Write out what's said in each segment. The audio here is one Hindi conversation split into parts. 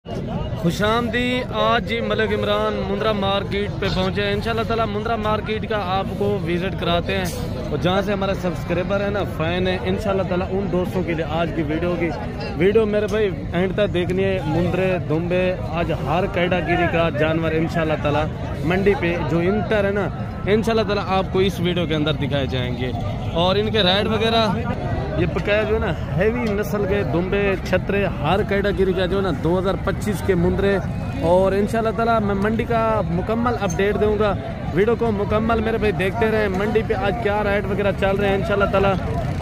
खुशामदी। आज जी मलिक इमरान मुंद्रा मार्केट पे पहुंचे हैं। इंशाल्लाह ताला मुंद्रा मार्केट का आपको विजिट कराते हैं और जहां से हमारे सब्सक्राइबर है ना, फैन है, इंशाल्लाह ताला उन दोस्तों के लिए आज की वीडियो मेरे भाई एंड तक देखनी है। मुंद्रे दुम्बे आज हर कैटागिरी का जानवर इंशाल्लाह ताला मंडी पे जो इंटर है ना, इंशाल्लाह ताला आपको इस वीडियो के अंदर दिखाए जाएंगे। और इनके राइड वगैरह ये बकाया जो है ना हैवी नस्ल के दुम्बे छतरे हर कैटागिरी का जो है ना 2025 के मुंद्रे। और इंशाल्लाह ताला मैं मंडी का मुकम्मल अपडेट दूंगा। वीडियो को मुकम्मल मेरे भाई देखते रहें। मंडी पे आज क्या राइड वगैरह चल रहे हैं, इंशाल्लाह ताला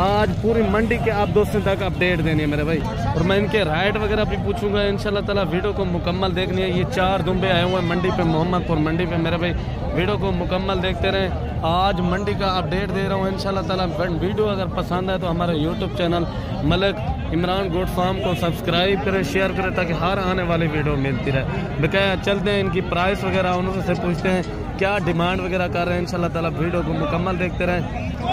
आज पूरी मंडी के आप दोस्तों तक अपडेट देनी है मेरे भाई। और मैं इनके राइड वगैरह भी पूछूंगा इंशाल्लाह ताला। वीडियो को मुकम्मल देखनी है। ये 4 दुम्बे आए हुए हैं मंडी पे, मोहम्मदपुर मंडी पे मेरे भाई। वीडियो को मुकम्मल देखते रहें। आज मंडी का अपडेट दे रहा हूँ इंशाल्लाह ताला। वीडियो अगर पसंद है तो हमारे YouTube channel Malik Imran goat farm को सब्सक्राइब करें, शेयर करें ताकि हर आने वाली वीडियो मिलती रहे। बकाया चलते हैं इनकी प्राइस वगैरह उनसे पूछते हैं क्या डिमांड वगैरह कर रहे हैं। इंशाल्लाह ताला वीडियो को मुकम्मल देखते रहें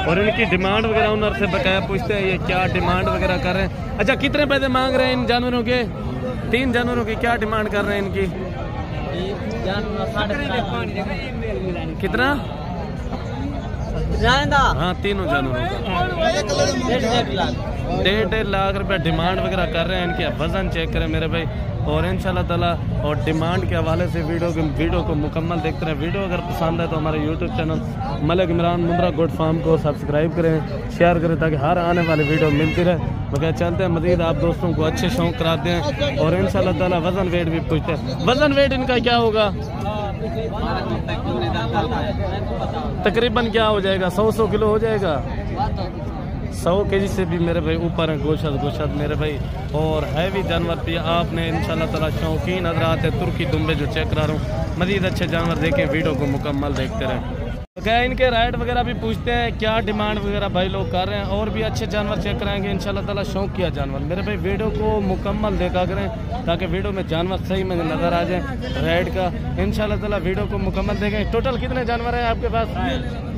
और इनकी डिमांड वगैरह उनसे बकाया पूछते हैं ये क्या डिमांड वगैरह कर रहे हैं। अच्छा, कितने पैसे मांग रहे हैं इन जानवरों के? 3 जानवरों की क्या डिमांड कर रहे हैं इनकी? कितना? हाँ, तीनों जानवरों का 1.5 लाख रुपया डिमांड वगैरह कर रहे हैं। इनके वजन चेक करें मेरे भाई। और इंशाल्लाह ताला और डिमांड के हवाले से वीडियो को मुकम्मल देखते रहें। वीडियो अगर पसंद है तो हमारे YouTube channel Malik Imran Mundra goat farm को सब्सक्राइब करें, शेयर करें ताकि हर आने वाली वीडियो मिलती रहे। बगैर चलते हैं मजीद आप दोस्तों को अच्छे शौक कराते हैं। और इंशाल्लाह ताला वजन वेट भी पूछते हैं। वजन वेट इनका क्या होगा? तकरीबन क्या हो जाएगा? 100 किलो हो जाएगा। 100 केजी से भी मेरे भाई ऊपर है गोशत मेरे भाई। और हैवी जानवर भी आपने इंशाल्लाह ताला शौकीन हजरात है तुर्की दुम्बे जो चेक करा रहा हूँ। मजीद अच्छे जानवर देखें, वीडियो को मुकम्मल देखते रहें। क्या इनके राइड वगैरह भी पूछते हैं क्या डिमांड वगैरह भाई लोग कर रहे हैं। और भी अच्छे जानवर चेक कराएंगे इंशाल्लाह ताला। शौक किया जानवर मेरे भाई वीडियो को मुकम्मल देखा करें ताकि वीडियो में जानवर सही में नज़र आ जाए राइड का। इंशाल्लाह ताला वीडियो को मुकम्मल देखें। टोटल कितने जानवर हैं आपके पास?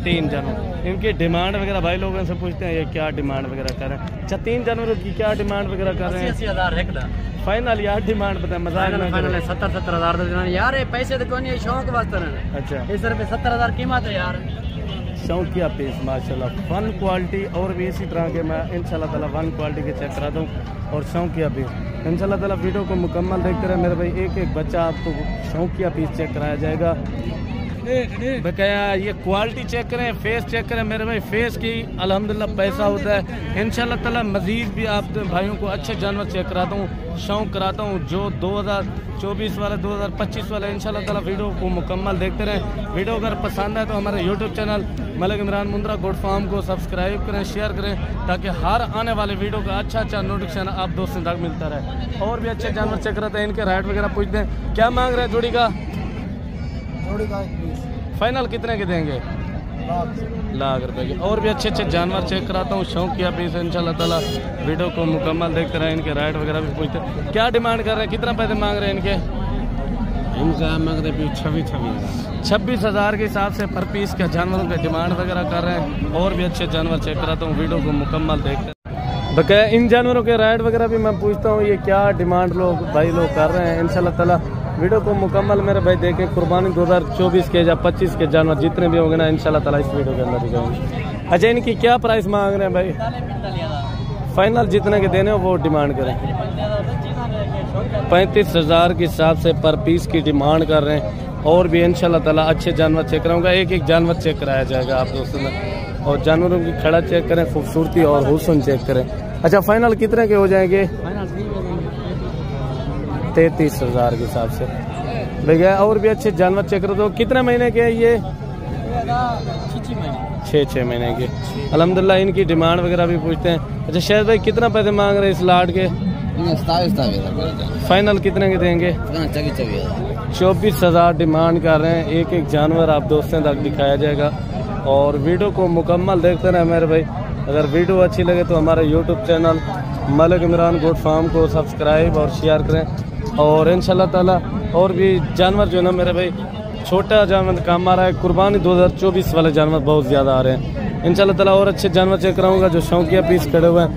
3 जानवर। इनकी डिमांड वगैरह भाई लोगों से पूछते हैं ये क्या डिमांड वगैरह कर रहे हैं। अच्छा, 3 जानवरों की क्या डिमांड वगैरह कर रहे हैं? 80,000 फाइनल यार डिमांड बताए मजाक में। फाइनल 70,000 यार पैसे तो कौन है, शौक वास्ते। अच्छा, इस रुपये 70,000 कीमत है यार। शौकिया पीस माशाल्लाह, फन क्वालिटी। और भी इसी तरह के मैं इंशाल्लाह ताला वन क्वालिटी के चेक करा दूँ और शौकिया पीस इंशाल्लाह ताला। वीडियो को मुकम्मल देखते रहे मेरे भाई। एक बच्चा आपको शौकिया पीस चेक कराया जाएगा। बकाया ये क्वालिटी चेक करें, फेस चेक करें मेरे भाई। फेस की अल्हम्दुलिल्लाह पैसा होता है। इंशाल्लाह ताला मजीद भी आप भाइयों को अच्छे जानवर चेक कराता हूँ, शौक कराता हूँ जो 2024 वाले 2025 वाले। इंशाल्लाह ताला वीडियो को मुकम्मल देखते रहें। वीडियो अगर पसंद है तो हमारे YouTube channel Malik Imran Mundra goat farm को सब्सक्राइब करें, शेयर करें ताकि हर आने वाले वीडियो का अच्छा नोटिफिकेशन आप दोस्तों तक मिलता रहे। और भी अच्छे जानवर चेक कराते हैं। इनके राइड वगैरह पूछते हैं क्या मांग रहे हैं जोड़ी का? फाइनल कितने के देंगे? लाख रुपए के। और भी अच्छे जानवर चेक कराता हूँ, शौक किया पीस इंशाल्लाह ताला। वीडियो को मुकम्मल देखते रहे। इनके राइड वगैरह भी पूछते हैं क्या डिमांड कर रहे हैं, कितना पैसे मांग रहे हैं इनके? इनका मांग रहे 26,000 के हिसाब से पर पीस का जानवरों के डिमांड वगैरह कर रहे हैं। और भी अच्छे जानवर चेक कराता हूँ, वीडियो को मुकम्मल देखते हैं। बकाया इन जानवरों के राइड वगैरह भी मैं पूछता हूँ ये क्या डिमांड भाई लोग कर रहे हैं। इंशाल्लाह ताला वीडियो को मुकम्मल मेरे भाई देखें। कुर्बानी 2024 के या 25 के जानवर जितने भी होंगे ना इंशाल्लाह ताला इस वीडियो के अंदर दिखाएंगे। अच्छा, इनकी क्या प्राइस मांग रहे हैं भाई? फाइनल जितने के देने हो वो डिमांड करें। 35,000 के हिसाब से पर पीस की डिमांड कर रहे हैं। और भी इंशाल्लाह ताला अच्छे जानवर चेक कराऊंगा। एक जानवर चेक कराया जाएगा आप दोस्तों में। और जानवरों की खड़ा चेक करें, खूबसूरती और हुस्न चेक करें। अच्छा, फाइनल कितने के हो जाएंगे? 33,000 के हिसाब से भैया। और भी अच्छे जानवर चेक कर दो। कितने महीने के हैं ये? 6 महीने के। अल्हम्दुलिल्लाह इनकी डिमांड वगैरह भी पूछते हैं। अच्छा शायद भाई कितना पैसे मांग रहे हैं इस लाट के? 27,000। फाइनल कितने के देंगे? 24,000 डिमांड कर रहे हैं। एक जानवर आप दोस्तों तक दिखाया जाएगा। और वीडियो को मुकम्मल देखते रहे मेरे भाई। अगर वीडियो अच्छी लगे तो हमारे YouTube channel Malik Imran goat farm को सब्सक्राइब और शेयर करें। और इंशाल्लाह ताला और भी जानवर जो है ना मेरे भाई, छोटा जानवर काम आ रहा है। कुर्बानी 2024 वाले जानवर बहुत ज़्यादा आ रहे हैं। इंशाल्लाह ताला और अच्छे जानवर चेक कराऊंगा जो शौकिया पीस खड़े हुए हैं।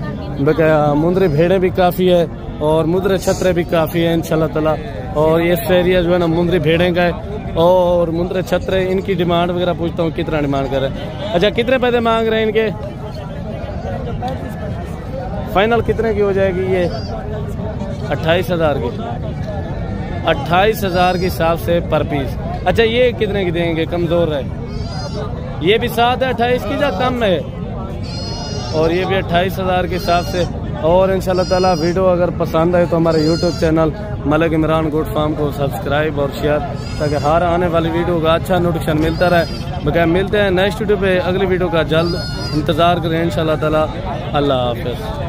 मुंद्री भेड़ें भी काफ़ी है और मुंदरे छतरे भी काफ़ी है इंशाल्लाह ताला। और ये एरिया जो है ना मुंदरी भेड़ें का है और मुंदरे छतरे, इनकी डिमांड वगैरह पूछता हूँ कितना डिमांड कर रहे हैं। अच्छा कितने पैसे मांग रहे हैं इनके? फाइनल कितने की हो जाएगी ये? 28,000 की। 28,000 के हिसाब से पर पीस। अच्छा ये कितने की देंगे? कमज़ोर है ये भी 7 है 28 की या कम है? और ये भी 28,000 के हिसाब से। और इंशाल्लाह ताला वीडियो अगर पसंद आए तो हमारे YouTube channel Malik Imran goat farm को सब्सक्राइब और शेयर, ताकि हर आने वाली वीडियो का अच्छा नोटिफिकेशन मिलता रहे। बगैर मिलते हैं नेक्स्ट वीडियो पे, अगली वीडियो का जल्द इंतज़ार करें इंशाल्लाह ताला। अल्लाह हाफ़िज़।